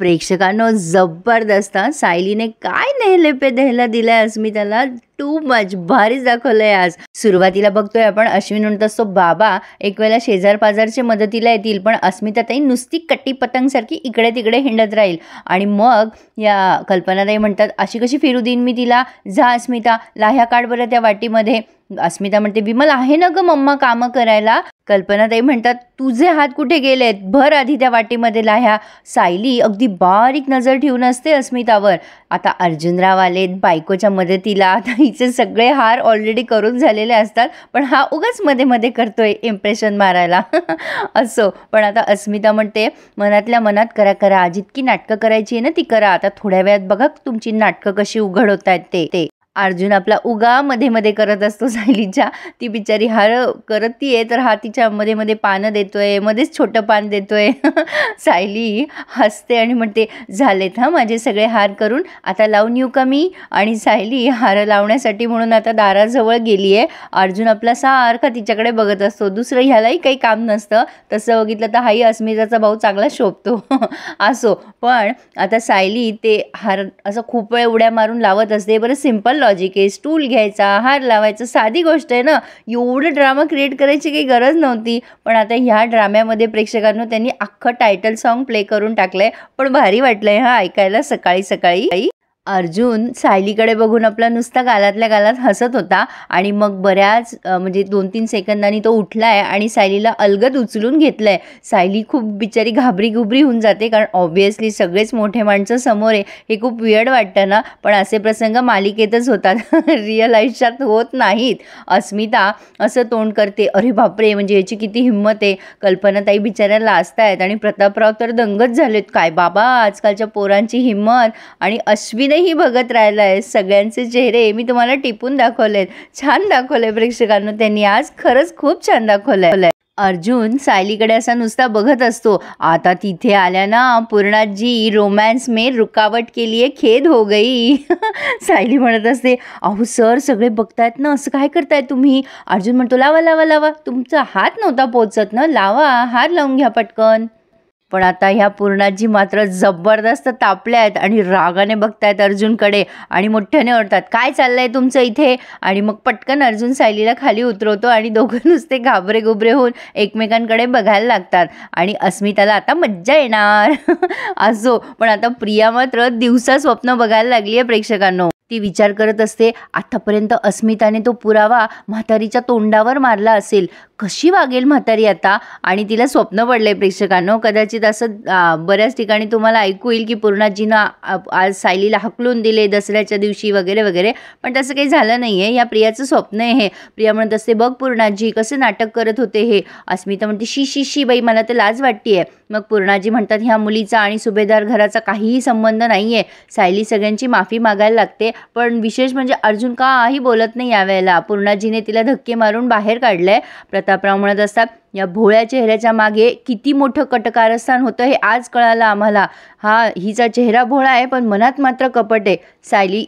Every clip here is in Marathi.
प्रेक्षकांनो जबरदस्त हां. सायलीने काय नेहले पे दहला दिलाय अस्मिताला. टू मच भारीच दाखवलंय आज. सुरुवातीला बघतोय आपण अश्विन म्हणत असतो बाबा एक वेळेला शेजार पाजारचे मदतीला येतील, पण अस्मिताताई नुसती कट्टी पतंगसारखी इकडे तिकडे हिंडत राहील. आणि मग या कल्पनाताई म्हणतात अशी कशी फिरू देईन मी तिला. जा अस्मिता लाह्या काढ बरं त्या वाटीमध्ये. अस्मिता म्हणते विमल आहे ना ग मम्मा कामं करायला. कल्पनाताई म्हणतात तुझे हात कुठे गेलेत, भर आधी त्या वाटीमध्ये लाह्या. सायली अगदी बारीक नजर ठेवून असते अस्मितावर. आता अर्जुनराव आले बायकोच्या मदतीला. आता हिचे सगळे हार ऑलरेडी करून झालेले असतात, पण हा उगाच मध्ये मध्ये करतोय इम्प्रेशन मारायला. असो, पण आता अस्मिता म्हणते मनातल्या मनात करा करा, जितकी नाटकं करायची आहे ना ती करा. आता थोड्या वेळात बघा तुमची नाटकं कशी उघड होत आहेत ते. अर्जुन आपला उगा मध्ये मध्ये करत असतो सायलीच्या. ती बिचारी हार करतीये तर हा तिच्या मध्ये मध्ये पानं देतोय, मध्येच छोटं पान देतोय. सायली हसते आणि म्हणते झालेत हां माझे सगळे हार करून, आता लावून येऊ का मी. आणि सायली हार लावण्यासाठी म्हणून आता दाराजवळ गेली आहे. अर्जुन आपला सारखा तिच्याकडे बघत असतो. दुसरं ह्यालाही काही काम नसतं. तसं बघितलं तर हाही अस्मिताचा भाऊ चांगला शोभतो. असो, पण आता सायली ते हार असं खूप वेळ उड्या मारून लावत असते. बरं सिम्पल लॉजिक आहे, स्टूल घ्यायचा हार लावायचा साधी गोष्ट आहे ना. एवढं ड्रामा क्रिएट करायची काही गरज नव्हती. पण आता ह्या ड्राम्यामध्ये प्रेक्षकांना त्यांनी अख्खं टायटल सॉन्ग प्ले करून टाकलंय. पण भारी वाटलंय हा ऐकायला सकाळी सकाळी. अर्जुन सायलीकडे बघून आपला नुसता गालातल्या गालात हसत होता. आणि मग बऱ्याच म्हणजे 2-3 सेकंदांनी तो उठलाय आणि सायलीला अलगद उचलून घेतलंय. सायली खूप बिचारी घाबरी घुबरी होऊन जाते, कारण ऑब्व्हियसली सगळेच मोठे माणसं समोर आहे. हे खूप वियर्ड वाटतं ना, पण असे प्रसंग मालिकेतच होतात. रिअल आयुष्यात होत नाहीत. अस्मिता असं तोंड करते अरे बापरे, म्हणजे याची किती हिंमत आहे. कल्पनाताई बिचाऱ्या लाजतायत आणि प्रतापराव तर दंगच झालेत. काय बाबा आजकालच्या पोरांची हिंमत. आणि अश्विन ही बघत राहिलाय. सगळ्यांचे चेहरे मी तुम्हाला टिपून दाखवलेत. छान दाखवले प्रेक्षकांना त्यांनी आज, खरंच खूप छान दाखवलंय. अर्जुन सायलीकडे असा नुसता बघत असतो. आता तिथे आल्या ना पूर्णाजी, रोमॅन्स में रुकावट के लिए खेद हो गई. सायली म्हणत असते अहो सर सगळे बघतायत ना, असं काय करताय तुम्ही. अर्जुन म्हणतो लावा लावा लावा, तुमचा हात नव्हता पोचत ना, लावा हार लावून घ्या पटकन. पण आता ह्या पूर्णाजी मात्र जबरदस्त तापल्या आहेत आणि रागाने बघतायत अर्जुनकडे आणि मोठ्याने ओरडतात काय चाललंय तुमचं इथे. आणि मग पटकन अर्जुन सायलीला खाली उतरवतो आणि दोघं नुसते घाबरे घुबरे होऊन एकमेकांकडे बघायला लागतात. आणि अस्मिताला आता मज्जा येणार. असो, पण आता प्रिया मात्र दिवसा स्वप्न बघायला लागली आहे प्रेक्षकांनो. ती विचार करत असते आतापर्यंत अस्मिताने तो पुरावा म्हातारीच्या तोंडावर मारला असेल, कशी वागेल म्हातारी आता. आणि तिला स्वप्न पडले प्रेक्षकांनो. कदाचित असं बऱ्याच ठिकाणी तुम्हाला ऐकू येईल की पूर्णाजीनं आज सायलीला हकलून दिले दसऱ्याच्या दिवशी वगैरे वगैरे, पण तसं काही झालं नाही आहे. या प्रियाचं स्वप्न आहे हे. प्रिया म्हणत असते बघ पूर्णाजी कसं नाटक करत होते हे. अस्मिता म्हणते शी शी शी बाई मला तर लाज वाटते आहे. मग पूर्णाजी म्हणतात ह्या मुलीचा आणि सुभेदार घराचा काहीही संबंध नाही आहे. सायली सगळ्यांची माफी मागायला लागते, पण विशेष म्हणजे अर्जुन काही बोलत नाही यावेळेला. पूर्णाजीने तिला धक्के मारून बाहेर काढलंय. प्रतापराव म्हणत असतात या भोळ्या चेहऱ्याच्या मागे किती मोठं कटकारस्थान होतं हे आज कळालं आम्हाला. हा हिचा चेहरा भोळा आहे पण मनात मात्र कपट आहे. सायली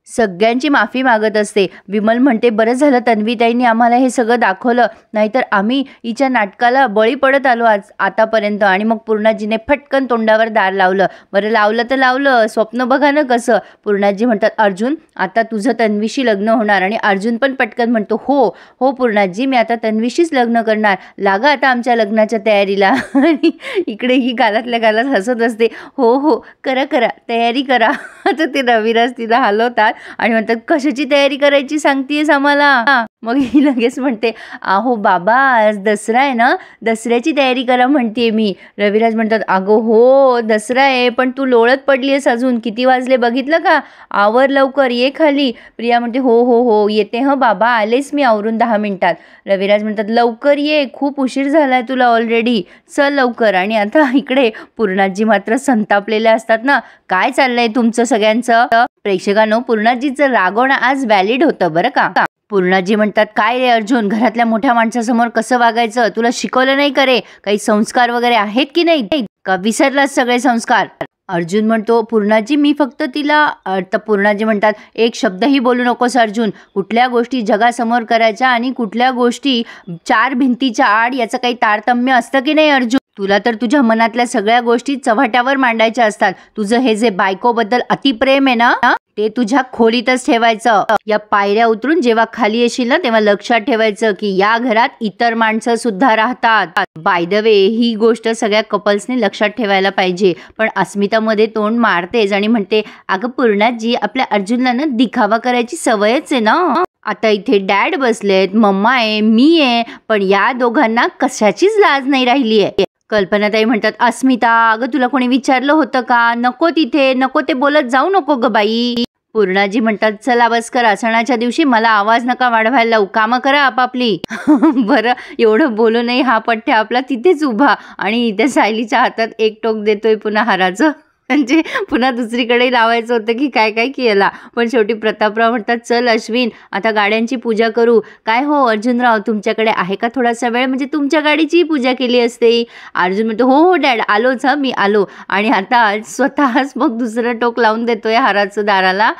सगळ्यांची माफी मागत असते. विमल म्हणते बरं झालं तन्वीताईंनी आम्हाला हे सगळं दाखवलं, नाहीतर आम्ही हिच्या नाटकाला बळी पडत आलो आतापर्यंत. आणि मग पूर्णाजीने फटकन तोंडावर दार लावलं. बरं लावलं तर लावलं, स्वप्न बघा ना कसं. पूर्णाजी म्हणतात अर्जुन आता तुझं तन्वीशी लग्न होणार. आणि अर्जुन पण पटकन म्हणतो हो हो पूर्णाजी मी आता तन्वीशीच लग्न करणार, लागा आता आमच्या लग्नाच्या तयारीला. आणि इकडे ही गालातल्या गालात हसत असते हो हो करा करा तयारी करा. आता ते रविराज तिला हलवतात आणि म्हणतात कशाची तयारी करायची सांगतेस आम्हाला. मग ही लगेच म्हणते अहो बाबा आज दसरा आहे ना, दसऱ्याची तयारी करा म्हणते मी. रविराज म्हणतात अगो हो दसरा आहे, पण तू लोळत पडली आहेस अजून, किती वाजले बघितलं का, आवर लवकर ये खाली. प्रिया म्हणते हो हो हो येते हं बाबा, आलेच मी आवरून 10 मिनिटात. रविराज म्हणतात लवकर ये, खूप उशीर झालाय तुला ऑलरेडी, चल लवकर. आणि आता इकडे पूर्णाजी मात्र संतापलेल्या असतात ना, काय चाललंय तुमचं सगळ्यांचं. प्रेक्षकांनो पूर्णाजीचं रागवणं आज व्हॅलिड होतं बरं का. पूर्णाजी म्हणतात काय रे अर्जुन, घरातल्या मोठ्या माणसासमोर कसं वागायचं तुला शिकवलं नाही करे, काही संस्कार वगैरे आहेत की नाही का, विसरलास सगळे संस्कार. अर्जुन म्हणतो पूर्णाजी मी फक्त तिला. तर पूर्णाजी म्हणतात एक शब्दही बोलू नकोस अर्जुन, कुठल्या गोष्टी जगासमोर करायच्या आणि कुठल्या गोष्टी 4 भिंतीच्या आड याचं काही तारतम्य असतं की नाही अर्जुन. तुला तर तुझ्या मनातल्या सगळ्या गोष्टी चव्हाट्यावर मांडायच्या असतात. तुझं हे जे बायकोबद्दल अतिप्रेम आहे ना, ते तुझ्या खोलीतच ठेवायचं. या पायऱ्या उतरून जेव्हा खाली येशील ना, तेव्हा लक्षात ठेवायचं की या घरात इतर माणसं सुद्धा राहतात. बाय द वे, ही गोष्ट सगळ्या कपल्सने लक्षात ठेवायला पाहिजे. पण अस्मिता मध्ये तोंड मारतेच आणि म्हणते, अगं पूर्णाजी, आपल्या अर्जुनला ना दिखावा करायची सवयच आहे ना. आता इथे डॅड बसलेत, मम्मा आहे, मी आहे, पण या दोघांना कशाचीच लाज नाही राहिली आहे. कल्पनाताई म्हणतात, अस्मिता अगं तुला कोणी विचारलं होतं का? नको तिथे, नको ते बोलत जाऊ नको ग बाई. पूर्णाजी म्हणतात, चला बस करा, सणाच्या दिवशी मला आवाज नका वाढवायला लावू, कामं करा आपापली. बरं, एवढं बोलूनही हा पठ्ठ्या आपला तिथेच उभा आणि इथे सायलीच्या हातात एक टोक देतोय पुन्हा हाराचं. म्हणजे पुन्हा दुसरीकडे लावायचं होतं की काय काय केला. पण शेवटी प्रतापराव म्हणतात, चल अश्विन, आता गाड्यांची पूजा करू. काय हो अर्जुनराव, तुमच्याकडे आहे का थोडासा वेळ? म्हणजे तुमच्या गाडीची पूजा केली असते. अर्जुन म्हणतो, हो हो डॅड, आलोच हा, मी आलो. आणि आता स्वतःच मग दुसरं टोक लावून देतोय हाराचं दाराला.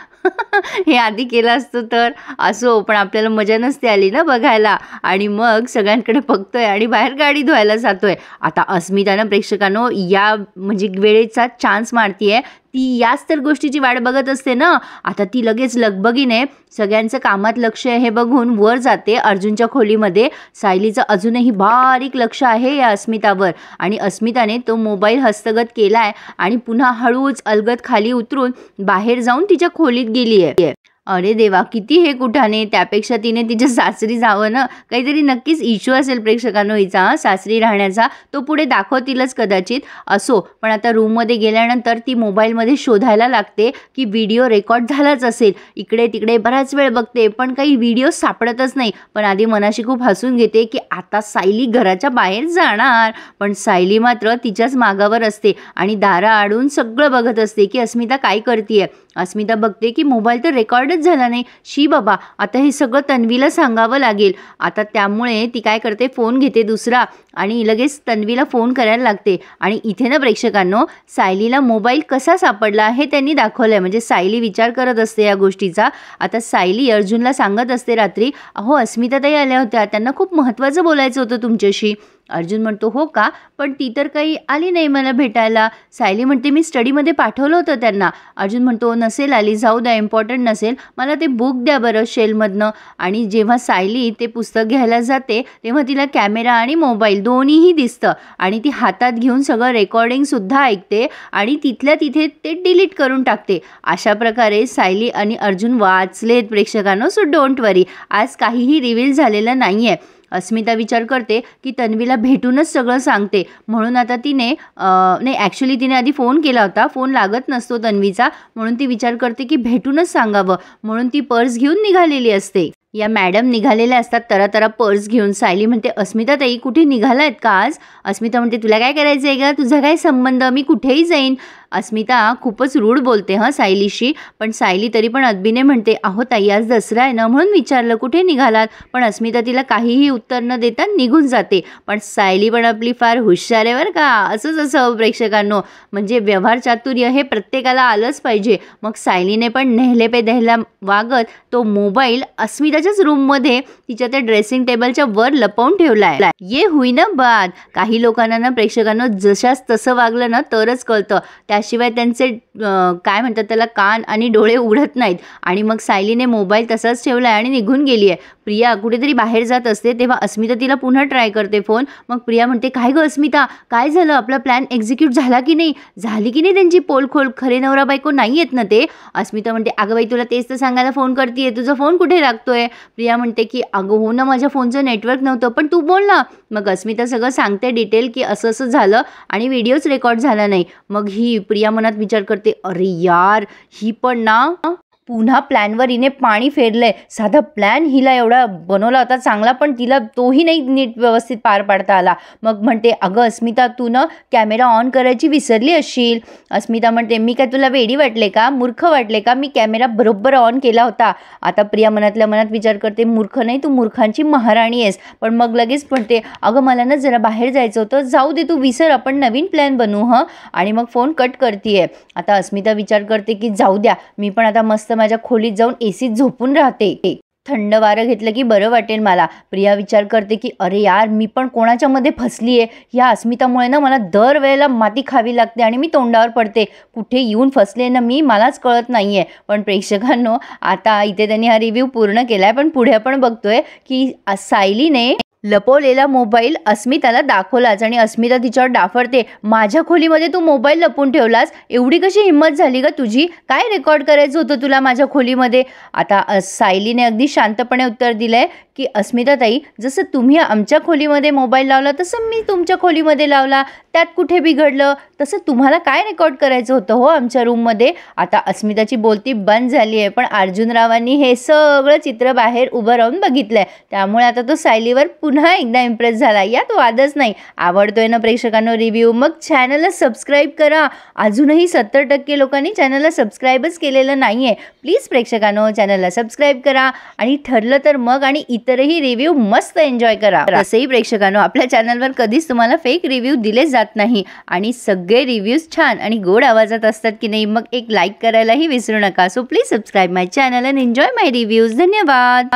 हे आधी केलं असतं तर असो, पण आपल्याला मजा नसते आली ना बघायला. आणि मग सगळ्यांकडे बघतोय आणि बाहेर गाडी धुवायला जातोय. आता अस्मितानं प्रेक्षकांनो या म्हणजे वेळेचा चान्स मारतीये. ती याच तर गोष्टीची वाट बघत असते ना. आता ती लगेच लगबगीने सगळ्यांचं कामात लक्ष आहे हे बघून वर जाते अर्जुनच्या खोलीमध्ये. सायलीचं अजूनही बारीक लक्ष आहे या अस्मितावर आणि अस्मिताने तो मोबाईल हस्तगत केलाय आणि पुन्हा हळूच अलगद खाली उतरून बाहेर जाऊन तिच्या खोलीत गेली आहे. अरे देवा, किती हे कुठाने. त्यापेक्षा तिने तिच्या सासरी जावं ना. काहीतरी नक्कीच इश्यू असेल प्रेक्षकांनो हिचा सासरी राहण्याचा. तो पुढे दाखवतीलच कदाचित. असो, पण आता रूममध्ये गेल्यानंतर ती मोबाईलमध्ये शोधायला लागते की व्हिडिओ रेकॉर्ड झालाच असेल. इकडे तिकडे बराच वेळ बघते पण काही व्हिडिओ सापडतच नाही. पण आधी मनाशी खूप हसून घेते की आता सायली घराच्या बाहेर जाणार. पण सायली मात्र तिच्याच मागावर असते आणि दारा आडून सगळं बघत असते की अस्मिता काय करतीये. अस्मिता बघते की मोबाईल तर रेकॉर्डच झाला नाही. शी बाबा, आता हे सगळं तन्वीला सांगावं लागेल. आता त्यामुळे ती काय करते, फोन घेते दुसरा आणि लगेच तन्वीला फोन करायला लागते. आणि इथे ना प्रेक्षकांनो, सायलीला मोबाईल कसा सापडला हे त्यांनी दाखवलं आहे. म्हणजे सायली विचार करत असते या गोष्टीचा. आता सायली अर्जुनला सांगत असते रात्री, अहो अस्मिताताई आल्या होत्या, त्यांना खूप महत्त्वाचं बोलायचं होतं तुमच्याशी. अर्जुन म्हणतो, हो का? पण ती तर काही आली नाही मला भेटायला. सायली म्हणते, मी स्टडीमध्ये पाठवलं होतं त्यांना. अर्जुन म्हणतो, नसेल आली, जाऊ द्या, इम्पॉर्टंट नसेल, मला ते बुक द्या बरं शेलमधनं. आणि जेव्हा सायली ते पुस्तक घ्यायला जाते तेव्हा तिला कॅमेरा आणि मोबाईल दोन्हीही दिसतं आणि ती हातात घेऊन सगळं रेकॉर्डिंगसुद्धा ऐकते आणि तिथल्या तिथे ते डिलीट करून टाकते. अशा प्रकारे सायली आणि अर्जुन वाचलेत प्रेक्षकांनो. सो डोंट वरी, आज काहीही रिव्हील झालेलं नाही आहे. अस्मिता विचार करते की तन्वीला भेटूनच सगळं सांगते. म्हणून आता तिने नाही, ॲक्च्युली तिने आधी फोन केला होता, फोन लागत नसतो तन्वीचा, म्हणून ती विचार करते की भेटूनच सांगावं. म्हणून ती पर्स घेऊन निघालेली असते. या मॅडम निघालेल्या असतात तरा पर्स घेऊन. सायली म्हणते, अस्मिता ताई कुठे निघाला आहेत का आज? अस्मिता म्हणते, तुला काय करायचं आहे का? तुझा काय संबंध? मी कुठेही जाईन. अस्मिता खूपच रूढ बोलते सायलीशी. पण सायली तरी पण अदबीने म्हणते, अहो ताई आज दसरा आहे ना म्हणून विचारलं कुठे निघालात. पण अस्मिता तिला काहीही उत्तर न देता निघून जाते. पण सायली पण आपली फार हुशार आहे बरं का. असंच असं प्रेक्षकांनो, म्हणजे व्यवहार चातुर्य हे प्रत्येकाला आलंच पाहिजे. मग सायलीने पण नेहले पे दहला वागत तो मोबाईल अस्मिताच्याच रूममध्ये तिच्या त्या ड्रेसिंग टेबलच्या वर लपवून ठेवला आहे. ये हुई ना बात. काही लोकांना ना प्रेक्षकांनो जशाच तसं वागलं ना तरच कळतं. त्याशिवाय त्यांचे काय म्हणतात त्याला, कान आणि डोळे उघडत नाहीत. आणि मग सायलीने मोबाईल तसाच ठेवला आहे आणि निघून गेली आहे. प्रिया कुठेतरी बाहेर जात असते तेव्हा अस्मिता तिला पुन्हा ट्राय करते फोन. मग प्रिया म्हणते, काय गं अस्मिता, काय झालं? आपला प्लॅन एक्झिक्यूट झाला की नाही? झाली की नाही त्यांची पोलखोल? खरे नवरा बायको नाही येत ना ते? अस्मिता म्हणते, अगं बाई तुला तेच तर सांगायला फोन करते, तुझा फोन कुठे लागतोय? प्रिया म्हणते की अगं हो ना, माझ्या फोनचं नेटवर्क नव्हतं, पण तू बोल ना. मग अस्मिता सगळं सांगते डिटेल की असं असं झालं आणि व्हिडिओच रेकॉर्ड झाला नाही. मग ही प्रिया मनात विचार करते, अरे यार, ही पण ना पुन्हा प्लॅनवर हिने पाणी फेरलंय. साधा प्लॅन हिला एवढा बनवला होता चांगला, पण तिला तोही नाही नीट व्यवस्थित पार पाडता आला. मग म्हणते, अगं अस्मिता तू ना कॅमेरा ऑन करायची विसरली असशील. अस्मिता म्हणते, मी काय तुला वेडी वाटले का, मूर्ख वाटले का? मी कॅमेरा बरोबर ऑन केला होता. आता प्रिया मनातल्या मनात विचार करते, मूर्ख नाही, तू मूर्खांची महाराणी आहेस. पण मग लगेच म्हणते, अगं मला ना जरा बाहेर जायचं होतं, जाऊ दे तू विसर, आपण नवीन प्लॅन बनवू आणि मग फोन कट करतीये. आता अस्मिता विचार करते की जाऊ द्या, मी पण आता मस्त माझ्या खोलीत जाऊन एसीत झोपून राहते. थंड वारं घेतलं की बरं वाटेल मला. प्रिया विचार करते की अरे यार, मी पण कोणाच्या मध्ये फसली आहे. या अस्मितामुळे ना मला दरवेळेला माती खावी लागते आणि मी तोंडावर पडते. कुठे येऊन फसले ना मी, मलाच कळत नाहीये. पण प्रेक्षकांनो, आता इथे त्यांनी हा रिव्ह्यू पूर्ण केलाय, पण पुढे आपण बघतोय की सायलीने लपवलेला मोबाईल अस्मिताला दाखवलाच आणि अस्मिता तिच्यावर डाफरते. माझ्या खोलीमध्ये तू मोबाईल लपवून ठेवलास, एवढी कशी हिंमत झाली ग तुझी? काय रेकॉर्ड करायचं होतं तुला माझ्या खोलीमध्ये? आता सायलीने अगदी शांतपणे उत्तर दिलंय की अस्मिता ताई, जसं तुम्ही आमच्या खोलीमध्ये मोबाईल लावला तसं मी तुमच्या खोलीमध्ये लावला, त्यात कुठे बिघडलं? तसं तुम्हाला काय रेकॉर्ड करायचं होतं हो आमच्या रूममध्ये? आता अस्मिताची बोलती बंद झाली आहे, पण अर्जुनरावांनी हे सगळं चित्र बाहेर उभं राहून बघितलंय. त्यामुळे आता तो सायलीवर पुन्हा एकदा इम्प्रेस झाला, यात वादच नाही. आवडतोय ना प्रेक्षकांनो रिव्ह्यू? मग चॅनलला सबस्क्राईब करा. अजूनही 70% लोकांनी चॅनलला सबस्क्राईबच केलेलं नाही आहे. प्लीज प्रेक्षकांनो, चॅनलला सबस्क्राईब करा आणि ठरलं तर मग आणि इतरही रिव्ह्यू मस्त एन्जॉय करा. तसंही प्रेक्षकांनो, आपल्या चॅनलवर कधीच तुम्हाला फेक रिव्ह्यू दिले जात नाही आणि सगळे रिव्ह्यूज छान आणि गोड आवाजात असतात की नाही. मग एक लाईक करायलाही विसरू नका. So please subscribe my channel and enjoy my reviews. धन्यवाद.